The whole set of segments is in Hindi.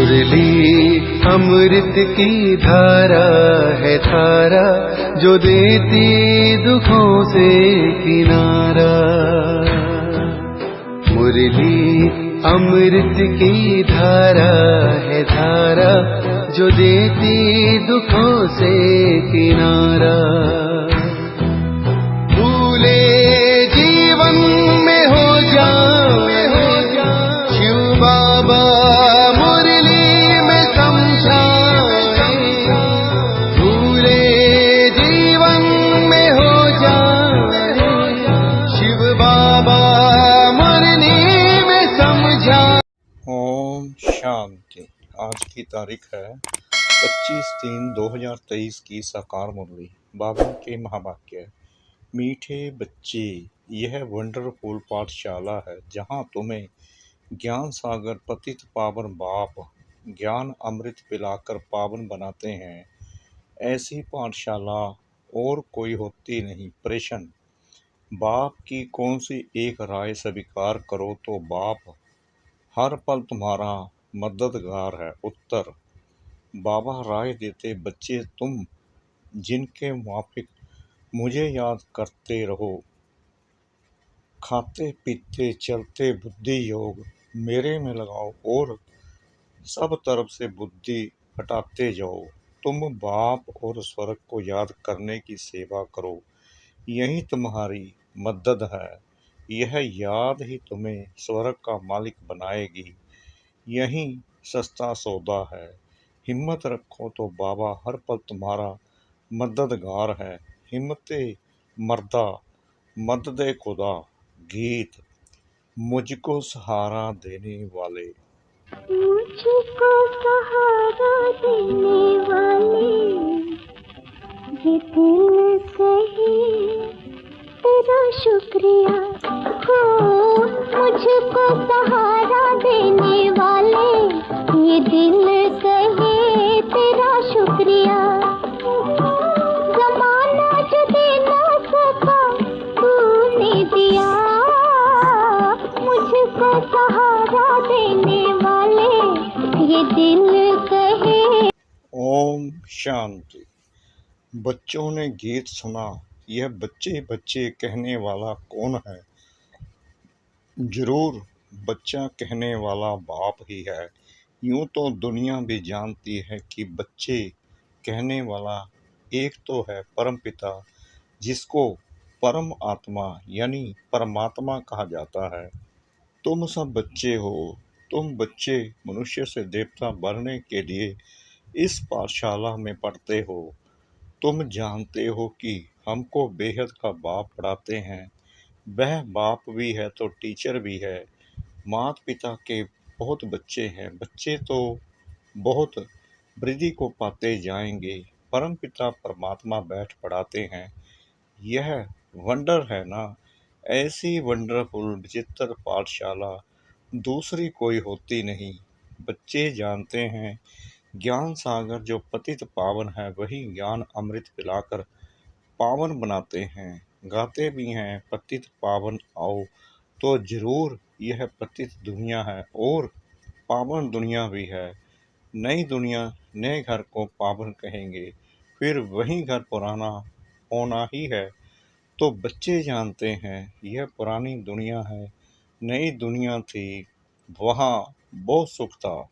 मुरली अमृत की धारा है धारा, जो देती दुखों से किनारा। मुरली अमृत की धारा है धारा, जो देती दुखों से किनारा। भूले जीवन में हो जाए शिव बाबा मुरली में समझाए। भूले जीवन में हो जाए शिव बाबा मुरली में समझा। ओम शांति। आज की तारीख है 25/3/2023 की साकार मुरली। बाबा के महावाक्य। मीठे बच्चे, यह वंडरफुल पाठशाला है जहाँ तुम्हें ज्ञान सागर पतित पावन बाप ज्ञान अमृत पिलाकर पावन बनाते हैं। ऐसी पाठशाला और कोई होती नहीं। प्रश्न, बाप की कौन सी एक राय स्वीकार करो तो बाप हर पल तुम्हारा मददगार है। उत्तर, बाबा राय देते बच्चे तुम जिनके मुआफिक मुझे याद करते रहो। खाते पीते चलते बुद्धि योग मेरे में लगाओ और सब तरफ से बुद्धि हटाते जाओ। तुम बाप और स्वर्ग को याद करने की सेवा करो, यही तुम्हारी मदद है। यह याद ही तुम्हें स्वर्ग का मालिक बनाएगी। यही सस्ता सौदा है। हिम्मत रखो तो बाबा हर पल तुम्हारा मददगार है। हिम्मते मर्दा मदद खुदा। गीत। मुझको सहारा देने वाले। मुझको सहारा देने वाले, ये दिल कहे तेरा शुक्रिया हो। मुझको सहारा देने वाले, ये दिल कहे तेरा शुक्रिया। ज़माना जो दे ना सका तूने दिया, मुझको सहारा देने वाले, ये दिल कहे। ओम शांति। बच्चों ने गीत सुना। यह बच्चे बच्चे कहने वाला कौन है? जरूर बच्चा कहने वाला बाप ही है। यूं तो दुनिया भी जानती है कि बच्चे कहने वाला एक तो है परमपिता, जिसको परम आत्मा यानी परमात्मा कहा जाता है। तुम सब बच्चे हो। तुम बच्चे मनुष्य से देवता बनने के लिए इस पाठशाला में पढ़ते हो। तुम जानते हो कि हमको बेहद का बाप पढ़ाते हैं। वह बाप भी है तो टीचर भी है। माता पिता के बहुत बच्चे हैं। बच्चे तो बहुत वृद्धि को पाते जाएंगे। परम पिता परमात्मा बैठ पढ़ाते हैं। यह वंडर है ना। ऐसी वंडरफुल विचित्र पाठशाला दूसरी कोई होती नहीं। बच्चे जानते हैं ज्ञान सागर जो पतित पावन है वही ज्ञान अमृत पिलाकर पावन बनाते हैं। गाते भी हैं पतित पावन आओ, तो जरूर यह पतित दुनिया है और पावन दुनिया भी है। नई दुनिया नए घर को पावन कहेंगे, फिर वही घर पुराना होना ही है। तो बच्चे जानते हैं यह पुरानी दुनिया है, नई दुनिया थी, वहाँ बहुत सुख था।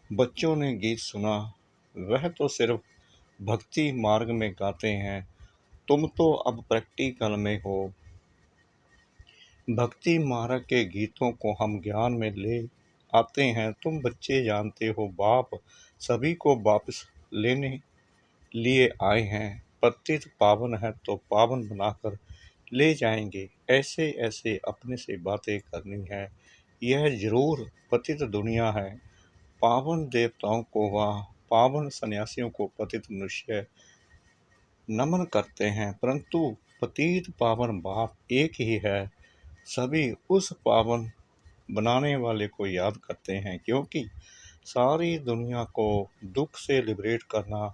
बच्चों ने गीत सुना। वह तो सिर्फ भक्ति मार्ग में गाते हैं। तुम तो अब प्रैक्टिकल में हो। भक्ति मार्ग के गीतों को हम ज्ञान में ले आते हैं। तुम बच्चे जानते हो बाप सभी को वापस लेने लिए आए हैं। पतित पावन है तो पावन बनाकर ले जाएंगे। ऐसे ऐसे अपने से बातें करनी है। यह जरूर पतित दुनिया है। पावन देवताओं को व पावन सन्यासियों को पतित मनुष्य नमन करते हैं, परंतु पतित पावन बाप एक ही है। सभी उस पावन बनाने वाले को याद करते हैं, क्योंकि सारी दुनिया को दुख से लिबरेट करना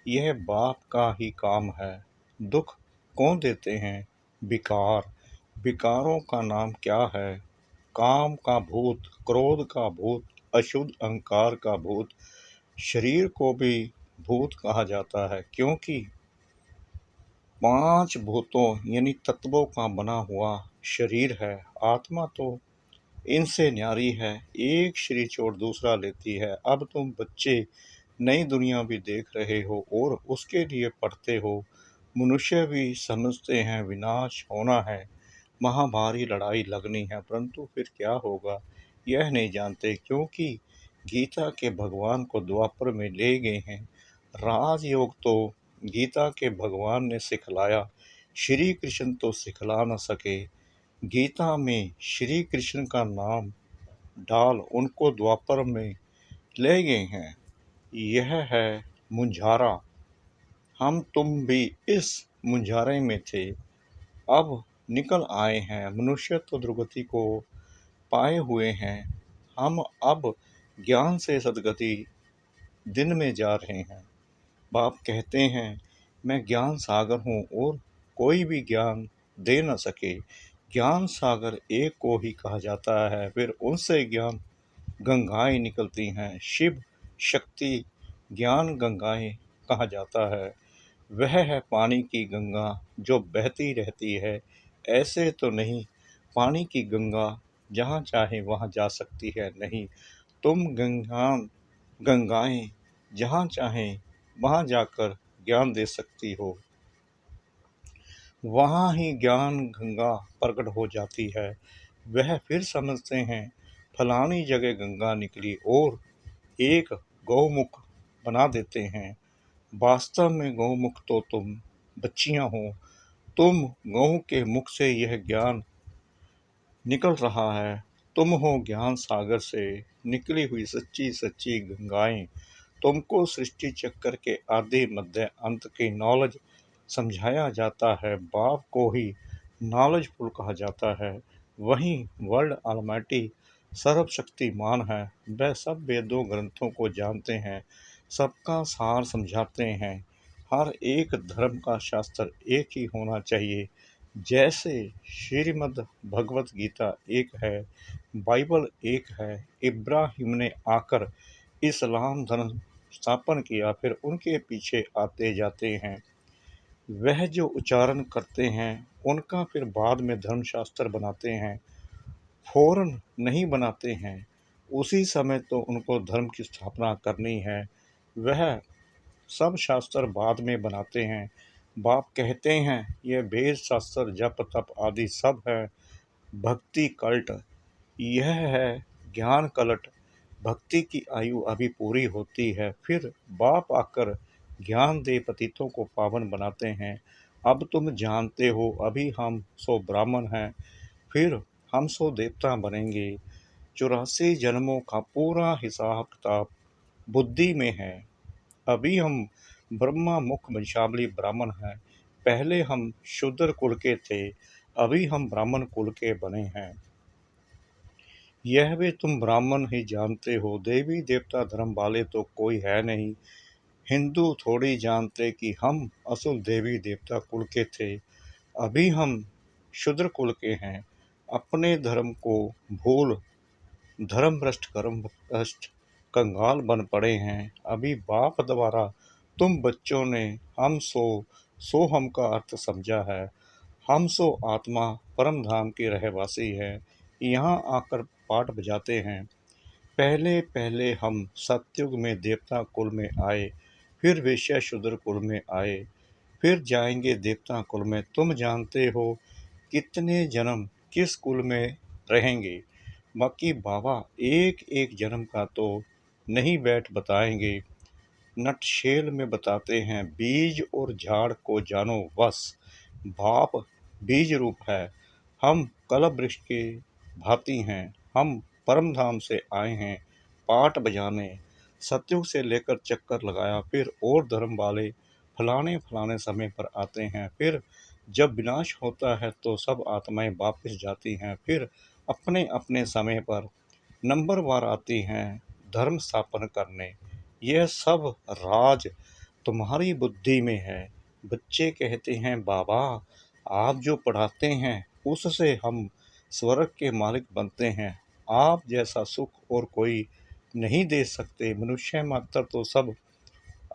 यह बाप का ही काम है। दुख कौन देते हैं? विकार। विकारों का नाम क्या है? काम का भूत, क्रोध का भूत, अशुद्ध अहंकार का भूत। शरीर को भी भूत कहा जाता है क्योंकि 5 भूतों यानी तत्वों का बना हुआ शरीर है। आत्मा तो इनसे न्यारी है, एक शरीर छोड़ दूसरा लेती है। अब तुम बच्चे नई दुनिया भी देख रहे हो और उसके लिए पढ़ते हो। मनुष्य भी समझते हैं विनाश होना है, महाभारी लड़ाई लगनी है, परंतु फिर क्या होगा यह नहीं जानते क्योंकि गीता के भगवान को द्वापर में ले गए हैं। राजयोग तो गीता के भगवान ने सिखलाया, श्री कृष्ण तो सिखला न सके। गीता में श्री कृष्ण का नाम डाल उनको द्वापर में ले गए हैं। यह है मुंझारा। हम तुम भी इस मुंझारे में थे, अब निकल आए हैं। मनुष्य तो दुर्गति को पाए हुए हैं। हम अब ज्ञान से सद्गति दिन में जा रहे हैं। बाप कहते हैं मैं ज्ञान सागर हूँ और कोई भी ज्ञान दे न सके। ज्ञान सागर एक को ही कहा जाता है, फिर उनसे ज्ञान गंगाएं निकलती हैं। शिव शक्ति ज्ञान गंगाएं कहा जाता है। वह है पानी की गंगा जो बहती रहती है। ऐसे तो नहीं पानी की गंगा जहाँ चाहे वहाँ जा सकती है, नहीं। तुम गंगाएं जहाँ चाहे वहाँ जाकर ज्ञान दे सकती हो। वहाँ ही ज्ञान गंगा प्रकट हो जाती है। वह फिर समझते हैं फलानी जगह गंगा निकली और एक गौमुख बना देते हैं। वास्तव में गौमुख तो तुम बच्चियां हो। तुम गौ के मुख से यह ज्ञान निकल रहा है। तुम हो ज्ञान सागर से निकली हुई सच्ची सच्ची गंगाएं। तुमको सृष्टि चक्कर के आदि मध्य अंत की नॉलेज समझाया जाता है। बाप को ही नॉलेजफुल कहा जाता है। वहीं वर्ल्ड ऑलमाइटी सर्वशक्तिमान है। वह सब वेदों ग्रंथों को जानते हैं, सबका सार समझाते हैं। हर एक धर्म का शास्त्र एक ही होना चाहिए। जैसे श्रीमद् भगवत गीता एक है, बाइबल एक है। इब्राहिम ने आकर इस्लाम धर्म स्थापन किया, फिर उनके पीछे आते जाते हैं। वह जो उच्चारण करते हैं उनका फिर बाद में धर्मशास्त्र बनाते हैं। फौरन नहीं बनाते हैं, उसी समय तो उनको धर्म की स्थापना करनी है। वह सब शास्त्र बाद में बनाते हैं। बाप कहते हैं यह वेद शास्त्र जप तप आदि सब है भक्ति कल्ट। यह है ज्ञान कलट। भक्ति की आयु अभी पूरी होती है, फिर बाप आकर ज्ञान दे पतितों को पावन बनाते हैं। अब तुम जानते हो अभी हम सो ब्राह्मण हैं, फिर हम सो देवता बनेंगे। 84 जन्मों का पूरा हिसाब किताब बुद्धि में है। अभी हम ब्रह्मा मुख वंशावली ब्राह्मण हैं। पहले हम शूद्र कुल के थे, अभी हम ब्राह्मण कुल के बने हैं। यह भी तुम ब्राह्मण ही जानते हो। देवी देवता धर्म वाले तो कोई है नहीं। हिंदू थोड़ी जानते कि हम असल देवी देवता कुल के थे, अभी हम शूद्र कुल के हैं। अपने धर्म को भूल धर्म भ्रष्ट कर्म भ्रष्ट कंगाल बन पड़े हैं। अभी बाप द्वारा तुम बच्चों ने हम सो हम का अर्थ समझा है। हम सो आत्मा परम धाम के रहवासी है। यहाँ आकर पाठ बजाते हैं। पहले पहले हम सतयुग में देवता कुल में आए, फिर वैश्य शूद्र कुल में आए, फिर जाएंगे देवता कुल में। तुम जानते हो कितने जन्म किस कुल में रहेंगे। बाकी बाबा एक एक जन्म का तो नहीं बैठ बताएंगे, नटशेल में बताते हैं। बीज और झाड़ को जानो बस, बाप बीज रूप है। हम कलप वृक्ष के भांति हैं। हम परम धाम से आए हैं पाठ बजाने। सतयुग से लेकर चक्कर लगाया, फिर और धर्म वाले फलाने फलाने समय पर आते हैं। फिर जब विनाश होता है तो सब आत्माएं वापस जाती हैं, फिर अपने अपने समय पर नंबरवार आती हैं धर्म स्थापन करने। यह सब राज तुम्हारी बुद्धि में है। बच्चे कहते हैं बाबा आप जो पढ़ाते हैं उससे हम स्वर्ग के मालिक बनते हैं। आप जैसा सुख और कोई नहीं दे सकते। मनुष्य मात्र तो सब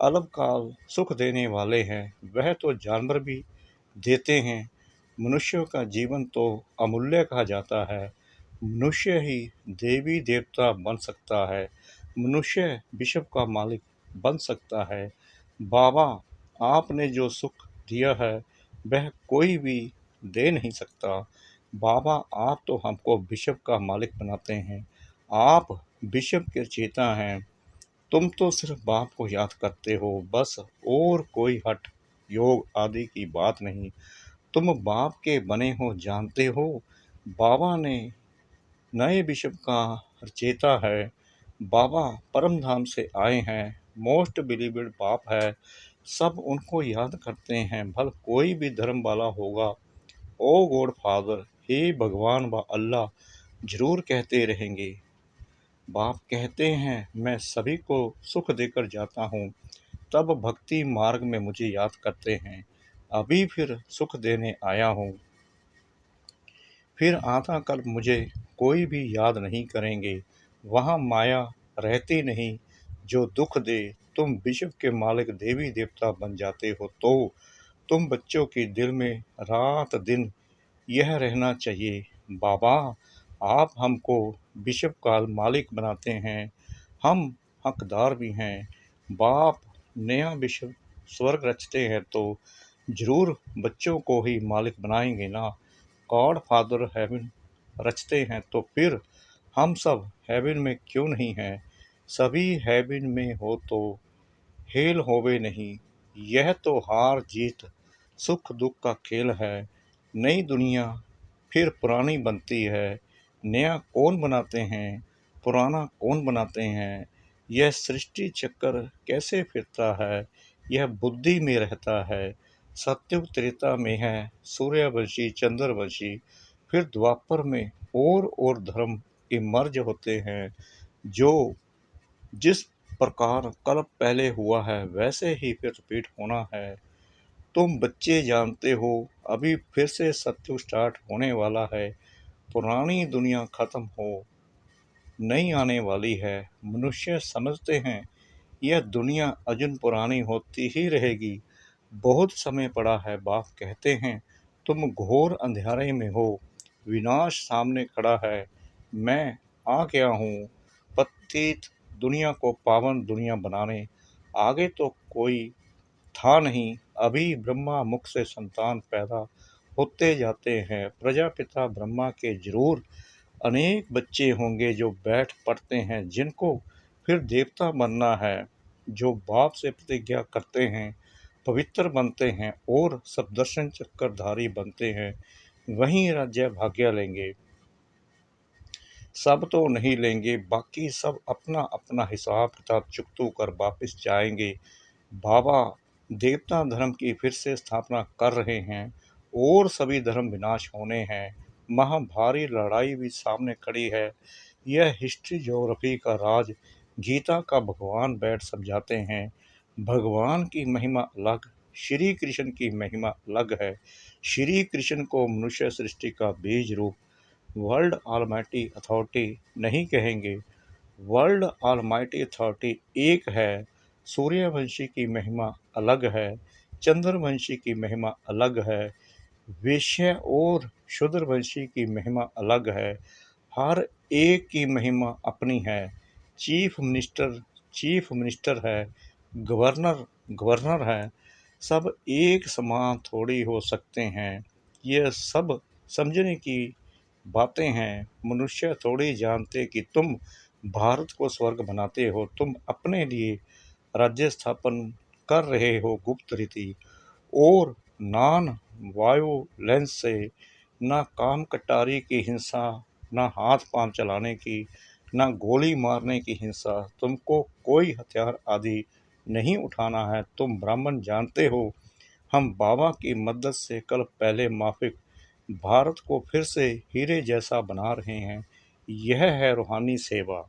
अल्पकाल सुख देने वाले हैं, वह तो जानवर भी देते हैं। मनुष्यों का जीवन तो अमूल्य कहा जाता है। मनुष्य ही देवी देवता बन सकता है, मनुष्य विश्व का मालिक बन सकता है। बाबा, आपने जो सुख दिया है वह कोई भी दे नहीं सकता। बाबा, आप तो हमको विश्व का मालिक बनाते हैं, आप विश्व के चेता हैं। तुम तो सिर्फ बाप को याद करते हो बस, और कोई हठ योग आदि की बात नहीं। तुम बाप के बने हो, जानते हो। बाबा ने नए विश्व का रचेता है। बाबा परम धाम से आए हैं, मोस्ट बिलीवेड बाप है। सब उनको याद करते हैं, भल कोई भी धर्म वाला होगा ओ गॉड फादर, हे भगवान व अल्लाह जरूर कहते रहेंगे। बाप कहते हैं मैं सभी को सुख देकर जाता हूँ, तब भक्ति मार्ग में मुझे याद करते हैं। अभी फिर सुख देने आया हूँ, फिर आधा कल मुझे कोई भी याद नहीं करेंगे। वहाँ माया रहती नहीं जो दुख दे। तुम विश्व के मालिक देवी देवता बन जाते हो तो तुम बच्चों के दिल में रात दिन यह रहना चाहिए, बाबा आप हमको विश्व का मालिक बनाते हैं, हम हकदार भी हैं। बाप नया विश्व स्वर्ग रचते हैं तो जरूर बच्चों को ही मालिक बनाएंगे ना। गॉड फादर हेवन रचते हैं तो फिर हम सब हेवन में क्यों नहीं हैं। सभी हेवन में हो तो हेल होवे नहीं। यह तो हार जीत सुख दुख का खेल है। नई दुनिया फिर पुरानी बनती है। नया कौन बनाते हैं, पुराना कौन बनाते हैं। यह सृष्टि चक्कर कैसे फिरता है, यह बुद्धि में रहता है। सत्युग त्रेता में है सूर्यवंशी चंद्रवंशी, फिर द्वापर में और धर्म इमर्ज होते हैं। जो जिस प्रकार कल पहले हुआ है वैसे ही फिर रिपीट होना है। तुम बच्चे जानते हो अभी फिर से सत्युग स्टार्ट होने वाला है। पुरानी दुनिया खत्म हो नई आने वाली है। मनुष्य समझते हैं यह दुनिया अजून पुरानी होती ही रहेगी। बहुत समय पड़ा है। बाप कहते हैं तुम घोर अंधेरे में हो, विनाश सामने खड़ा है। मैं आ गया हूँ पतित दुनिया को पावन दुनिया बनाने। आगे तो कोई था नहीं, अभी ब्रह्मा मुख से संतान पैदा होते जाते हैं। प्रजापिता ब्रह्मा के जरूर अनेक बच्चे होंगे जो बैठ पढ़ते हैं, जिनको फिर देवता बनना है। जो बाप से प्रतिज्ञा करते हैं पवित्र बनते हैं और सप्तदर्शन चक्रधारी बनते हैं, वहीं राज्य भाग्य लेंगे। सब तो नहीं लेंगे, बाकी सब अपना अपना हिसाब किताब चुकतू कर वापस जाएंगे। बाबा देवता धर्म की फिर से स्थापना कर रहे हैं और सभी धर्म विनाश होने हैं। महाभारी लड़ाई भी सामने खड़ी है। यह हिस्ट्री ज्योग्राफी का राज गीता का भगवान बैठ समझाते हैं। भगवान की महिमा अलग, श्री कृष्ण की महिमा अलग है। श्री कृष्ण को मनुष्य सृष्टि का बीज रूप वर्ल्ड ऑलमाइटी अथॉरिटी नहीं कहेंगे। वर्ल्ड ऑलमाइटी अथॉरिटी एक है। सूर्यवंशी की महिमा अलग है, चंद्रवंशी की महिमा अलग है, वैश्य और शूद्रवंशी की महिमा अलग है। हर एक की महिमा अपनी है। चीफ मिनिस्टर है, गवर्नर गवर्नर है। सब एक समान थोड़ी हो सकते हैं। यह सब समझने की बातें हैं। मनुष्य थोड़ी जानते कि तुम भारत को स्वर्ग बनाते हो। तुम अपने लिए राज्य स्थापन कर रहे हो गुप्त रीति और नॉन वायोलेंस से। ना काम कटारी की हिंसा, ना हाथ पांव चलाने की, ना गोली मारने की हिंसा। तुमको कोई हथियार आदि नहीं उठाना है। तुम ब्राह्मण जानते हो हम बाबा की मदद से कल पहले माफिक भारत को फिर से हीरे जैसा बना रहे हैं। यह है रूहानी सेवा।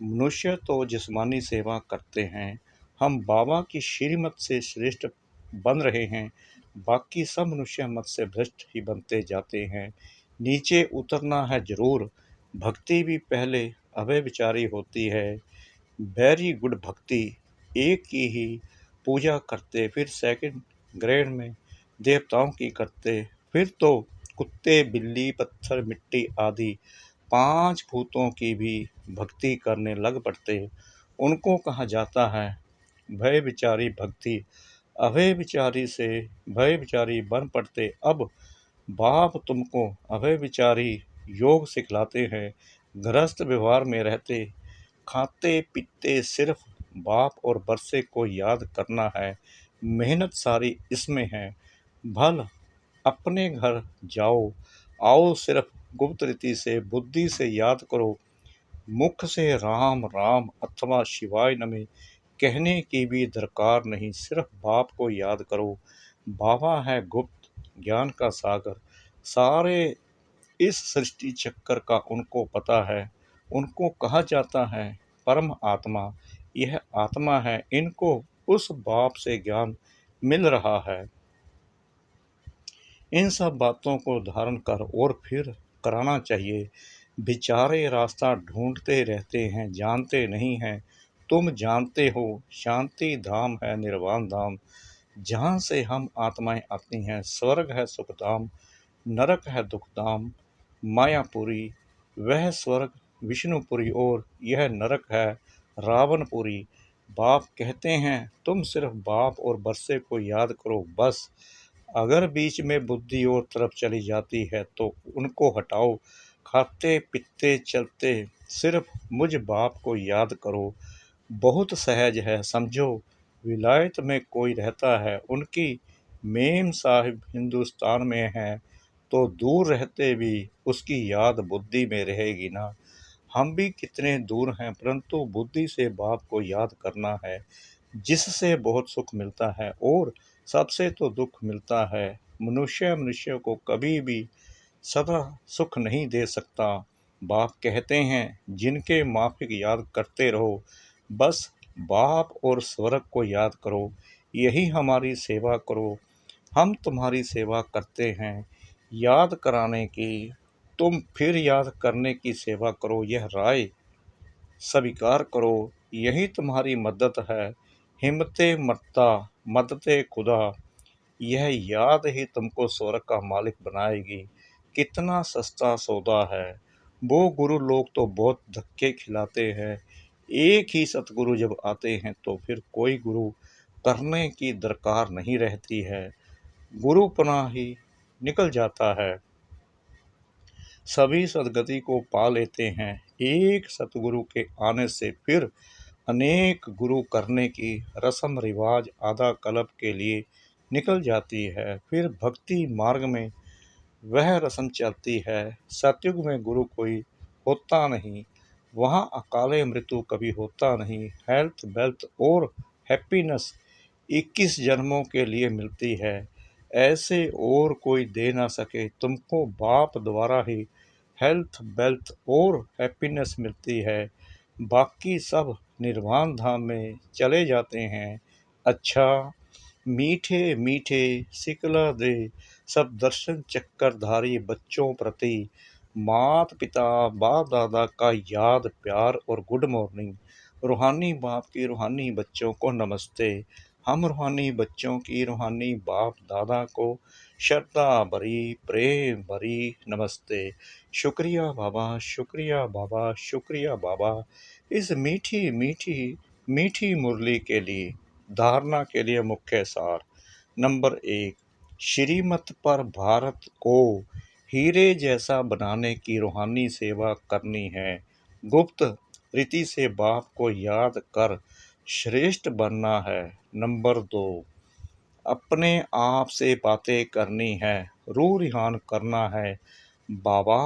मनुष्य तो जिस्मानी सेवा करते हैं, हम बाबा की श्रीमत से श्रेष्ठ बन रहे हैं। बाकी सब मनुष्य मत से भ्रष्ट ही बनते जाते हैं। नीचे उतरना है जरूर, भक्ति भी पहले अव्यभिचारी होती है। वेरी गुड भक्ति एक की ही पूजा करते, फिर सेकंड ग्रेड में देवताओं की करते, फिर तो कुत्ते बिल्ली पत्थर मिट्टी आदि 5 भूतों की भी भक्ति करने लग पड़ते। उनको कहा जाता है भय विचारी भक्ति। अभय विचारी से भय विचारी बन पड़ते। अब बाप तुमको अभय विचारी योग सिखलाते हैं। गृहस्थ व्यवहार में रहते खाते पीते सिर्फ बाप और बरसे को याद करना है। मेहनत सारी इसमें है। भल अपने घर जाओ आओ सिर्फ गुप्त रीति से बुद्धि से याद करो। मुख से राम राम अथवा शिवाय नमः कहने की भी दरकार नहीं, सिर्फ बाप को याद करो। बाबा है गुप्त ज्ञान का सागर, सारे इस सृष्टि चक्कर का उनको पता है। उनको कहा जाता है परम आत्मा। यह आत्मा है, इनको उस बाप से ज्ञान मिल रहा है। इन सब बातों को धारण कर और फिर कराना चाहिए। बेचारे रास्ता ढूंढते रहते हैं, जानते नहीं हैं। तुम जानते हो शांति धाम है निर्वाण धाम, जहाँ से हम आत्माएं आती हैं। स्वर्ग है सुखधाम, नरक है दुखधाम। मायापुरी वह स्वर्ग विष्णुपुरी और यह नरक है रावणपुरी। बाप कहते हैं तुम सिर्फ बाप और बरसे को याद करो बस। अगर बीच में बुद्धि और तरफ चली जाती है तो उनको हटाओ। खाते पीते चलते सिर्फ मुझ बाप को याद करो। बहुत सहज है समझो। विलायत में कोई रहता है, उनकी मेम साहिब हिंदुस्तान में है, तो दूर रहते भी उसकी याद बुद्धि में रहेगी ना। हम भी कितने दूर हैं, परंतु बुद्धि से बाप को याद करना है, जिससे बहुत सुख मिलता है और सबसे तो दुख मिलता है। मनुष्य को कभी भी सदा सुख नहीं दे सकता। बाप कहते हैं जिनके माफिक याद करते रहो, बस बाप और स्वर्ग को याद करो, यही हमारी सेवा करो। हम तुम्हारी सेवा करते हैं याद कराने की, तुम फिर याद करने की सेवा करो। यह राय स्वीकार करो, यही तुम्हारी मदद है। हिम्मते मरता मदते खुदा, यह याद ही तुमको स्वर्ग का मालिक बनाएगी। कितना सस्ता सौदा है। वो गुरु लोग तो बहुत धक्के खिलाते हैं। एक ही सतगुरु जब आते हैं तो फिर कोई गुरु करने की दरकार नहीं रहती है, गुरुपना ही निकल जाता है। सभी सदगति को पा लेते हैं। एक सतगुरु के आने से फिर अनेक गुरु करने की रस्म रिवाज आधा कल्प के लिए निकल जाती है। फिर भक्ति मार्ग में वह रस्म चलती है। सतयुग में गुरु कोई होता नहीं, वहाँ अकाले मृत्यु कभी होता नहीं। हेल्थ वेल्थ और हैप्पीनेस 21 जन्मों के लिए मिलती है, ऐसे और कोई दे ना सके। तुमको बाप द्वारा ही हेल्थ वेल्थ और हैप्पीनेस मिलती है, बाकी सब निर्वाण धाम में चले जाते हैं। अच्छा मीठे मीठे सिकला दे सब दर्शन चक्करधारी बच्चों प्रति मात पिता बाप दादा का याद प्यार और गुड मॉर्निंग। रूहानी बाप की रूहानी बच्चों को नमस्ते। हम रूहानी बच्चों की रूहानी बाप दादा को श्रद्धा भरी प्रेम भरी नमस्ते। शुक्रिया बाबा शुक्रिया बाबा शुक्रिया बाबा, इस मीठी मीठी मीठी मुरली के लिए। धारणा के लिए मुख्य सार। नंबर 1, श्रीमत पर भारत को हीरे जैसा बनाने की रूहानी सेवा करनी है। गुप्त रीति से बाप को याद कर श्रेष्ठ बनना है। नंबर 2, अपने आप से बातें करनी है, रूह रिहान करना है। बाबा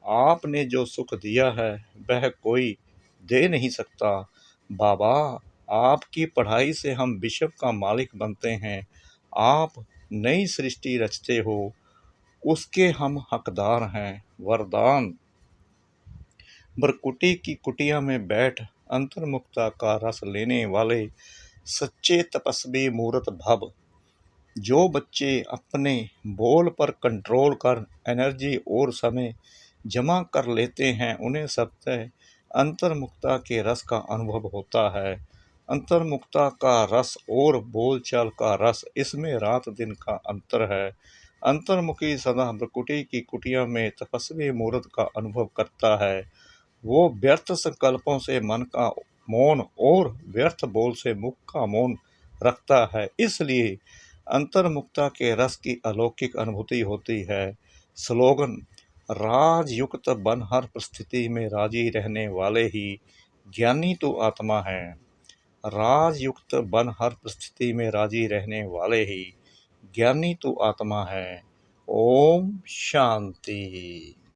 आपने जो सुख दिया है वह कोई दे नहीं सकता। बाबा आपकी पढ़ाई से हम विश्व का मालिक बनते हैं। आप नई सृष्टि रचते हो, उसके हम हकदार हैं। वरदान, बरकुटी की कुटिया में बैठ अंतर्मुखता का रस लेने वाले सच्चे तपस्वी मूर्त भव। जो बच्चे अपने बोल पर कंट्रोल कर एनर्जी और समय जमा कर लेते हैं, उन्हें सत्य अंतर्मुखता के रस का अनुभव होता है। अंतर्मुखता का रस और बोलचाल का रस, इसमें रात दिन का अंतर है। अंतर्मुखी सदा भ्रकुटी की कुटिया में तपस्वी मूर्त का अनुभव करता है। वो व्यर्थ संकल्पों से मन का मौन और व्यर्थ बोल से मुख का मौन रखता है। इसलिए अंतर्मुखता के रस की अलौकिक अनुभूति होती है। स्लोगन: राजयुक्त बन हर परिस्थिति में राजी रहने वाले ही ज्ञानी तो आत्मा है। राजयुक्त बन हर परिस्थिति में राजी रहने वाले ही ज्ञानी तो आत्मा है। ओम शांति।